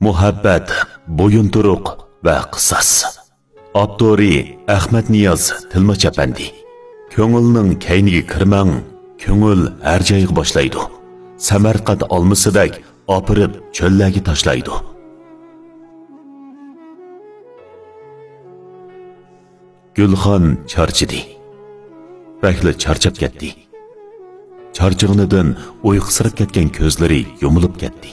Muhabbat, bo'yinturuq va qisas. Abdori Ahmad Niyoz Tilmoch apandi. Ko'ngilning kayniga kirmang, ko'ngil har joyga boshlaydi. Samarqand olmisidak opirib cho'llarga tashlaydi. Gulxon charchidi. Bakli charchab ketdi. Charchig'inidan uyqusirib ketgan ko'zlari yumilib ketdi.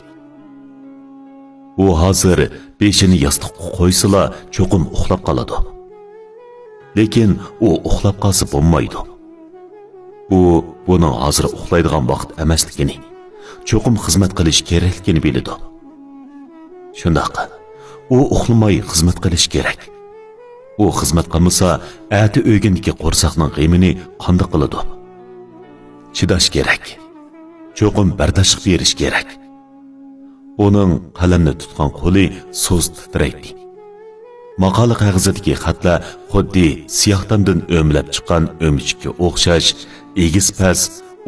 U hozir beshini yostiqqa qo'ysila cho'qim uxlab qoladi. Lekin u uxlab qolsa bo'lmaydi. U buning hozir uxlaydigan vaqt emasligini, cho'qim xizmat qilish kerakligini biladi. Shundoq, u uxlamay xizmat qilish kerak. U xizmat qilmasa, ati o'ygindagi qo'rsaqning g'imini qanday qiladi? Chidash kerak. Cho'qim bardoshlik berish kerak. Uning qalamni tutgan qo'li so'z titraydi. Maqola qog'ozidagi xatlar xuddi siyohtamdan o'mlab chiqqan o'mchikka o'xshash, egiz-pas,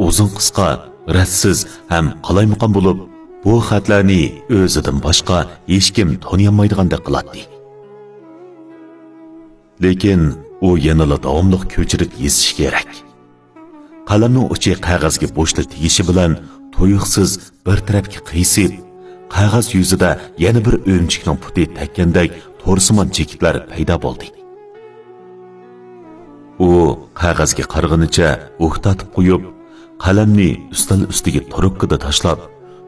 uzun-qisqa, rassiz ham qalaymaqon bo'lib, bu xatlarni o'zidan boshqa hech kim taniyolmaydigandek qiladi. Lekin u yanada davomli ko'chirib yezish kerak. Qalamning uchi qog'ozga bo'shlik tegishi bilan to'yuqsiz bir tarafga qiysib, qog'oz yuzida yana bir o'mchikning puti takkandek to'rsimon chekitlar paydo bo'ldi. U qog'ozga qarg'inicha o'xtatib qo'yib, qalamni ustol ustiga to'riqqida tashlab,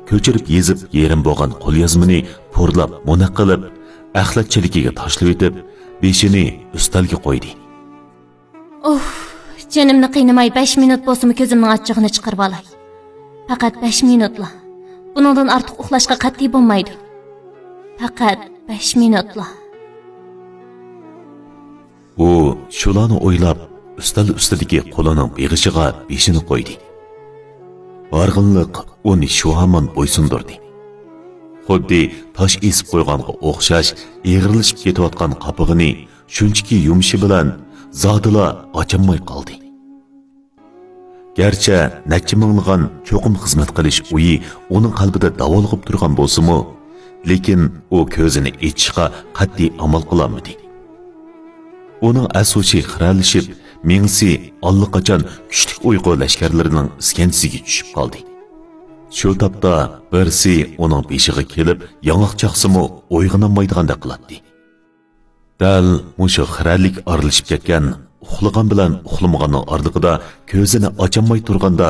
ko'chirib yezib yerim bo'lgan qo'lyozmani po'rlab muna qilib, axlatchiligiga tashlab o'tib, beshini ustolga qo'ydi. Canimni qiynamay 5 minut bo'lsa-mu ko'zimning achchig'ini chiqarib olay. Faqat 5 minutla. Buningdan ortiq uxlashga qat'iy bo'lmaydi. Faqat 5 minutla. U shularni o'ylab, ustol ustidagi qo'lining beg'ishiga beshini qo'ydi. Org'inliq uni shu hamon bo'ysundirdi. Xuddi tosh esib qo'yganga o'xshash eg'irlashib ketayotgan qopig'ini shunchaki yumshi bilan zodila ochamay qoldi. Gerçi necha minglagan cho'qim xizmat qilish uyi uning qalbida davolg'ib turgan bo'lsa-mu, lekin u ko'zini ochishga qat'iy amal qilolmadi. Uning asosiy xiralishib, mingsi allaqachon kuchli uyqu lashkarlarining iskanchisiga tushib qoldi. Shu topda birsi uning beshiga kelib, yong'oq chaqsa-mu uyg'onolmaydigandek qiladi. Dal mushu xiralik aralashib ketgan uxlagan bilan uxlamaganning orlig'ida ko'zini ochamay turganda,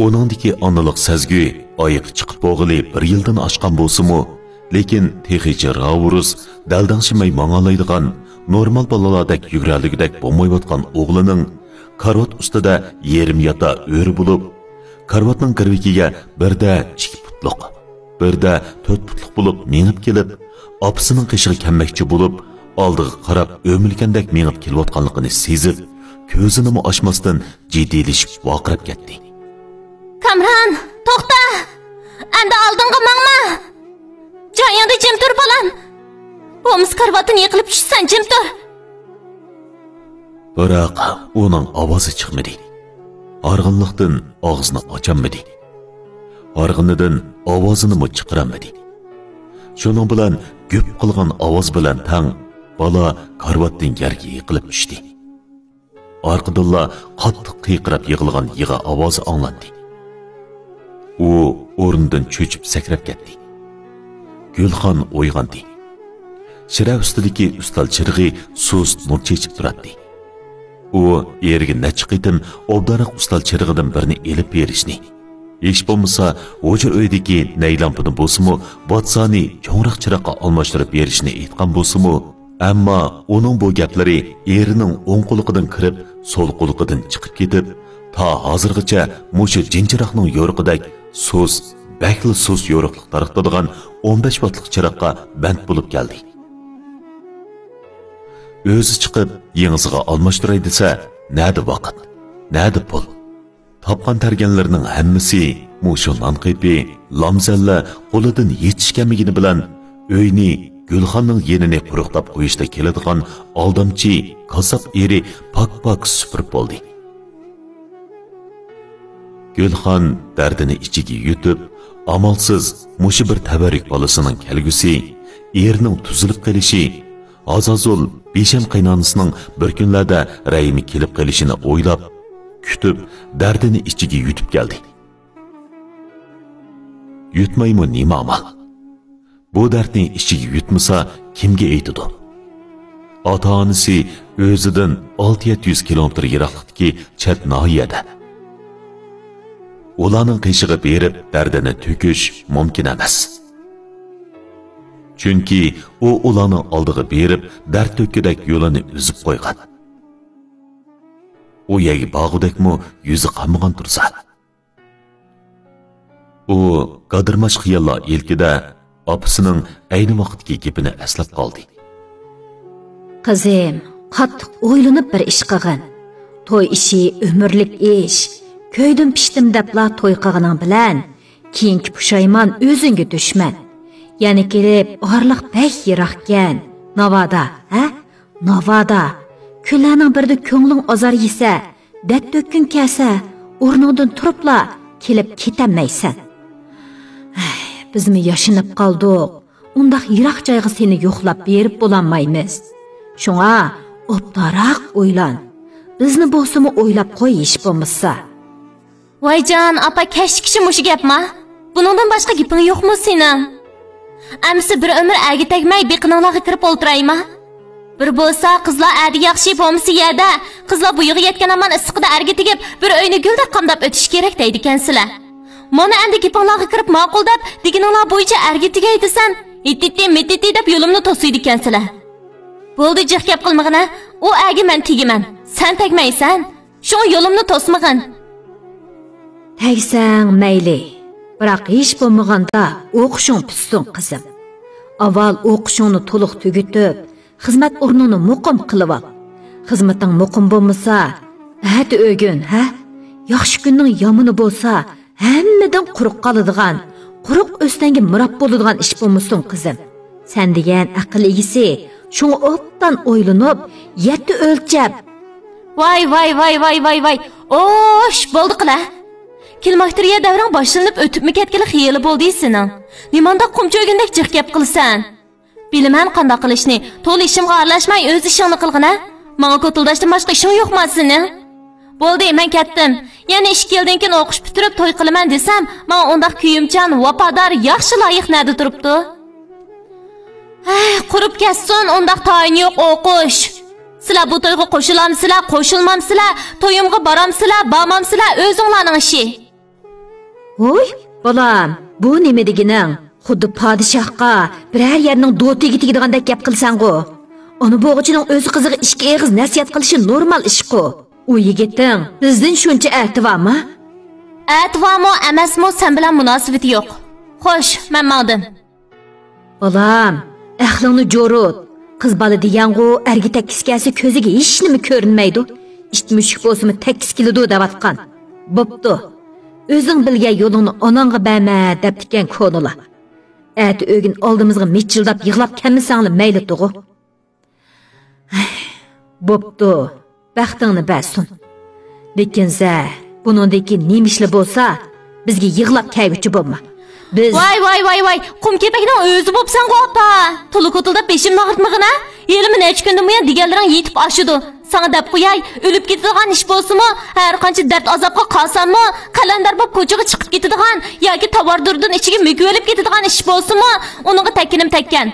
uningdagi onaliq sezgi oyiq chiqib bo'g'ili 1 yildan oshgan bo'lsa-mu, lekin texicha ravurus daldangshimay mangalaydigan normal bolalardek yuguraligidek bo'lmayotgan o'g'lining karvot ustida yerim yota o'ri bo'lib, karvotning kirvikiga birda 2 putliq, birda 4 putliq bo'lib mengib kelib, opasining qishig'i kammakchi bo'lib, oldiga qarab o'milgandek mengib kelayotganligini sezib, ko'zini ochmasdan jiddiylashib vaqirab ketdi. Kamran, to'xta! Endi oldinga mangma! Joyingda jim tur bolam. Bo'lmasa karvatini yiqilib tushsan, jim tur. Biroq uning ovozi chiqmadi. Org'inliqdan og'zini ochamadi. Org'inidan ovozini mo chiqaramadi. Shuning bilan ko'p qilgan ovoz bilan tang bola karvatdan yerga yiqilib tushdi. Orqadilla qattiq qiyqirab yig'ilgan yig'a ovozi anglandi. U o'rnidan cho'chib sakrab ketdi. Gulxon uyg'ondi. Shira ustidagi ustol chirg'i sust nur chechib turadi. U eriga necha qitim obdariq ustol chirg'idan birini elib berishni, hech bo'lmasa hujra uydagi naylampini bo'lsa-mu, botsani cho'ngroq chiroqqa almashtirib berishni aytgan bo'lsa-mu, ammo uning bu gaplari erining o'ng quliqidan kirib, so'l quliqidan chiqib ketib, ta hozirgacha mushu jinchiroqning yo'riqidek so'z, bakli so'z yo'riqliq tarqatadigan 15 vatlik chiroqqa band bo'lib keldi. O'zi chiqib yengizga almashtiray desa, nada vaqt, nada pul. Topgan targanlarning hammasi mushu nanqipi, lamzalla qo'lidan yetishganligini bilan uyni Gulxonning yenini quruqlab qo'yishda keladigan aldamchi kasab eri pak-pak supurib bo'ldi. Gulxon dardini ichiga yutib, amalsiz mushu bir tabarruk bolasining kelgusi, erining tuzilib qolishi, Azazul Besham qaynonasining bir kunlarda Rahimi kelib qolishini o'ylab, kutib, dardini ichiga yutib keldi. Yutmaymi nima amal? Bu dardni ichiga yutmasa kimga aytadi? Ota-onasi o'zidan 600 kilometr yiroqlikdagi chet nohiyada. Ularning qishig'i berib dardini to'kish mumkin emas. Chunki u ularning oldiga berib dard to'kkidak yo'lini uzib qo'ygan. U yagi bog'udakmi yuzi qamgan tursa. U qadirmash xiyollar ilkida opasining ayni vaqtdagi gapini eslab qoldi. Qizim, qattiq o'ylanib bir ish qilgin. To'y ishi umrlik ish. Köydim pishdim debla to'y qilganing bilan keyingi pushaymon o'zingga dushman. Yana kelib orliq pek yiroqkan. Navoda, ha? Navoda. Kunlarning birida ko'ngling azor yesa, dard to'kkin kelsa, o'rningdan turibla kelib ketammaysan. Bizmi yashinib qoldik. Undaq yiroq joyga seni yo'qlab berib bo'lanmaymiz. Shunga o'ptaroq o'ylan. Bizni bo'lsimi o'ylab qo'yish bo'lmasa. Voyjon, apa kashkishi mushi gapmi? Buningdan boshqa gaping yo'qmi sening? Amsi bir umr agi tegmay beqininglarga kirib o'ltiraymi? Bir bo'lsa qizlar adi yaxshi bo'lmasa yerda, qizlar bu yig'i yetgan aman issiqda arga tegib, bir uyni guldek qamdab o'tish kerak deydi ekansizlar. Mana endi gapinglarga kirib ma'qul deb, deganinglar bo'yicha arga tegay desan, itti deb yo'limni to'siydi ekansizlar. Bo'ldi jiq gap qilmag'ina, u agi men tegiman. Sen tegmaysan, shu yo'limni to'smag'in. Tegsang mayli. Biroq hech bo'lmaganda o'qishing pishsin qizim. Avval o'qishingni to'liq tugitib, xizmat o'rnini muqim qilib ol. Xizmating muqim bo'lmasa, hadi o'gin, ha? Yaxshi kunning yomoni bo'lsa, hammadan quruq qoladigan, quruq o'stanga murab bo'ladigan ish bo'lmasin qizim. Sen degan aql egisi, shuni obdan o'ylanib, yetti o'lchab. Voy. Osh, bo'ldi qila. Kelmoqtiriya davron boshlanib o'tibmi ketgili xiyoli bo'ldi sening. Nimanda qumcho'gindek jiq gap qilsan? Bilaman qanday qilishni. To'liq ishimga aralashmay o'z ishingni qilg'ina. Menga ko'tildashdan boshqa ishing yo'qmi sening? Bo'ldi, men ketdim. Yana ish keldan keyin o'qish bitirib to'y qilaman desam, men undaq kuyimchan, vafodor, yaxshi loyiq nada turibdi. Qurib ketsin, undaq tayin yo'q o'qish. Sizlar bu to'yga qo'shilamsizlar, qo'shilmamsizlar, to'yimga boramsizlar, bormamsizlar, o'zinglarning ishi. Voy, bolam, bu nima degining? Xuddi podshohga biror yerning do'tiga tegadigandak gap qilsan-ku. Uni bo'g'ichining o'zi qiziga ikki eg'iz nasihat qilishi normal ish-ku. U yigiting bizdan shuncha a'tivormi? A'tivormi, emasmi, sen bilan munosabati yo'q. Xo'sh, men ma'lum. Bolam, aqlingni jo'rut. Qiz bola degan-ku, erga tekis kelsa ko'ziga hech nima ko'rinmaydi. Ish mushuk bo'lsa-mi tekis keladi devatgan. Bo'pti. O'zing bilgan yo'lingni onangga berma deb degan ko'nila. Ati o'gin oldimizga michildab yig'lab kelmasanglar mayli to'g'u. Bo'pti. Baxtingni bersin. Lekin za, buningdagi nemishli bo'lsa, bizga yig'lab kelguchi bo'lma. Biz Voy. Qum kepakning o'zi bo'psan-ku opa. To'liq o'tilda beshimni og'ritmag'ina. Yerimi nech kundan buyon deganlaring yetib oshidi. Sana deb qo'yay, o'lib ketadigan ish bo'lsa-mu, har qancha dard azobga qolsam-mu, qalandar bo'lib ko'chaga chiqib ketadigan yoki tovardirdan ichiga mukib olib ketadigan ish bo'lsa-mu, uningga takkinim takkan.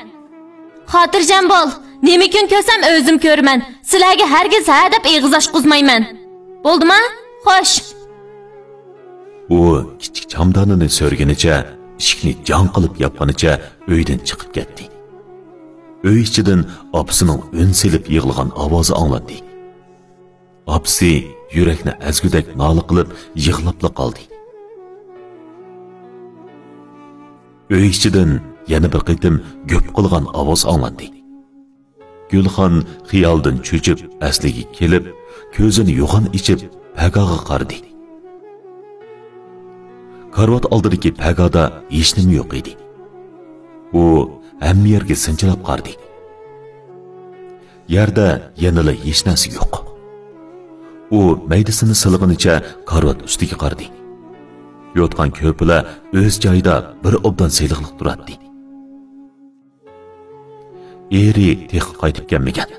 Xotirjam bo'l. Nima kun ko'rsam o'zim ko'raman. Sizlarga hargiz ha deb eg'iz ochqizmayman. Bo'ldimi? Xo'sh. U kichik chamdanini so'rganicha, ishikni jon qilib yopganicha uydan chiqib ketdi. Uy ichidan opasining un silib yig'ilgan ovozi anglandi. Opasi yurakni azgudak nola qilib yig'labla qoldi. Uy ichidan yana bir qitim g'o'p qilgan ovoz anglandi. Gulxon xiyoldan cho'chib asliga kelib, ko'zini yo'g'on ichib pagaga qaradi. Karvat oldidagi pagada hech nima yo'q edi. U hamma yerga sinchilab qaradi. Yerda yanala hech narsa yo'q. U maydasini silg'inicha karvat ustiga qaradi. yotgan ko'pilar o'z joyida bir obdan seliqliq turadi. Eri texi qaytib kelmagan.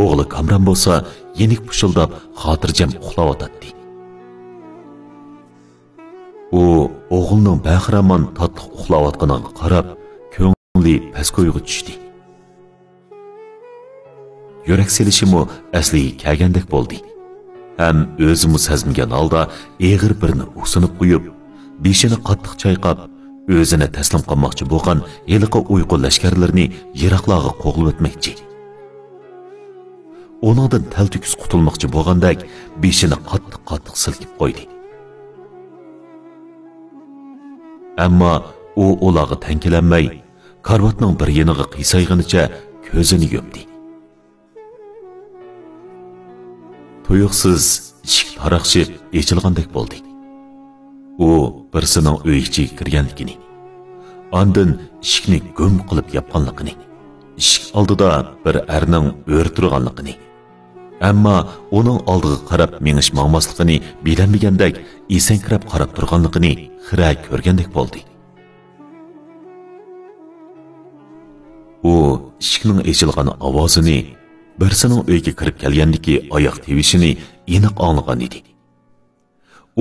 O'g'li Kamran bo'lsa, yenik pushildab, xotirjam uxlayotdi. U o'g'lining bahramon tatliq uxlayotganiga qarab, ko'ngli pasko'yga tushdi. Yurak selishimi asliga kelgandek bo'ldi. Ham o'zimi sezmagan holda eg'ir birini usunib qo'yib, beshini qattiq chayqab, o'zini taslim qilmoqchi bo'lgan yiliqi uyqu lashkarlarini yiroqlarga qo'g'ilib o'tmoqchi. Oningdan taltukis qutulmoqchi bo'lgandek beshini qattiq silkib qo'ydi. Ammo u ularga tankilanmay, karvatning bir yeniga qiysayganicha ko'zini yumdi. Tuyuqsiz eshik taraqshib echilgandek bo'ldi. U birsining uy ichiga kirganligini, ondan eshikni gum qilib yopganligini, eshik oldida bir erning o'ri turganligini, ammo uning oldiga qarab menish maqmasligini bilinmagandek esankirab qarab turganligini xira ko'rgandek bo'ldi. U eshikning echilgan ovozini, birsining uyga kirib kelgandiki oyoq tevishini aniq anglagan edi.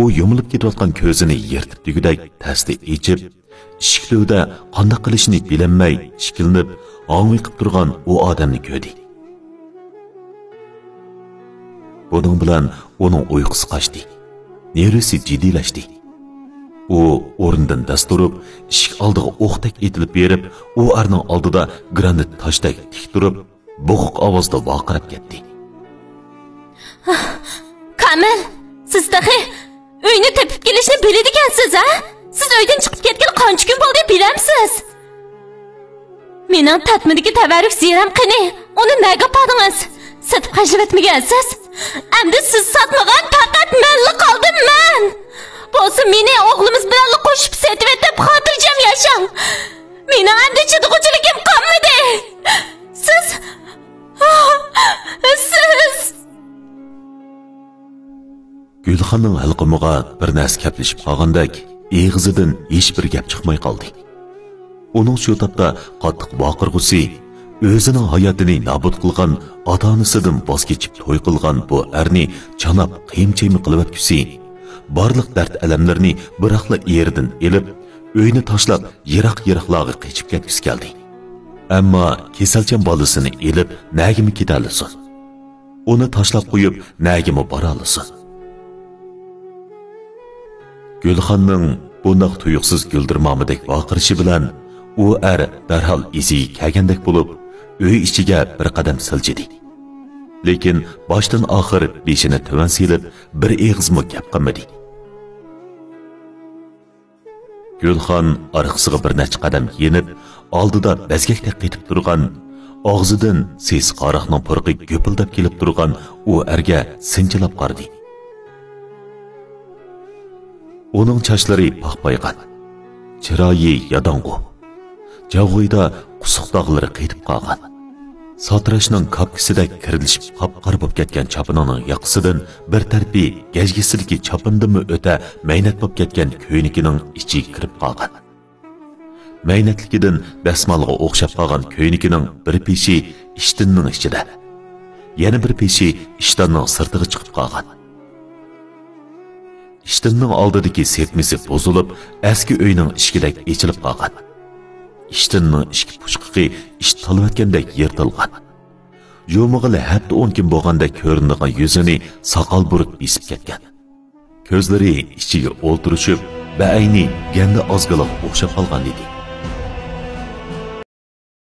U yumilib ketayotgan ko'zini yirtib tugudek tasdi echib, eshikda qanday qilishini bilinmay shikilnib, ang'iyib turgan u odamni ko'rdi. Bunun bilan uning uyqusi qochdi. Nervisi jiddiylashdi. U o'rnidan dast turib, eshik oldiga o'qdek etilib berib, u arning oldida granit toshdek tik turib, bo'g'iq ovozda vaqirab ketdi. Kamil, siz dahi uyni tepib kelishni biladigansiz, ha? Siz uydan chiqib ketgan qancha kun bo'ldi bilamsiz? Mening tatmidagi tabarruk ziram qani, uni nega qadingiz? Satib qashlatmagansiz? Endi siz satmagan faqat menli qoldim men. Bo'lsa meni o'g'limiz bilan qo'shib setib etib xotirjam yashang. Mening endi chidg'uchiligim qolmadi. Siz Gulxonning halqumiga bir narsa kaplashib qolgandek, eg'izidan hech bir gap chiqmay qoldi. Uning shu topda qattiq baqirg'usi, o'zining hayotini nobud qilgan ota-onasidan voz kechib to'y qilgan bu erni chanab qiyim-chaymi qilib o'tkusi, barliq dard alamlarni biroqla eridan elib, uyni tashlab yiroq-yiroqlarga qochib ketgisi keldi. Ammo kesalchan bolasini elib nagimi ketalisin? Uni tashlab qo'yib nagimi boralisin? Gulxonning bundoq tuyuqsiz guldirmomidek vaqirishi bilan u darhol iziga kelgandek bo'lib, uy ichiga bir qadam siljidi. Lekin boshdan oxir beshini tuvan silib, bir eg'izmi gap qilmadi. Gulxon orqasiga bir necha qadam yenib, oldida bezgakdek qetib turgan, og'zidan ses qaroqning purqi go'pildab kelib turgan u erga sinchilab qaradi. Uning sochlari paqpaygan, chiroyi yadong'u, javg'ida qusuq dog'lari qetib qolgan. Sotrashning kapkisidek kirilishib qop-qora bo'lib ketgan chopinining yoqasidan bir tarpi gajgisidagi chopindimi o'ta maynat bo'lib ketgan ko'ynikining ichiga kirib qolgan. Maynatligidan dasmalga o'xshab qolgan ko'ynikining bir peshi ishtonning ichida, yana bir peshi ishtonning sirtiga chiqib qolgan. Ishtonning oldidagi sertmisi buzilib, eski uyning ishkidek echilib qolgan. Ishtonning ishki pushqiqi ish talvatgandek yirtilgan. Yo'mig'ili hatto 10 kun bo'lgandek ko'rinadigan yuzini soqol burib besib ketgan. Ko'zlari ichiga o'ltirishib, ba'ayni ganda ozgaloq o'xshab qolgan edi.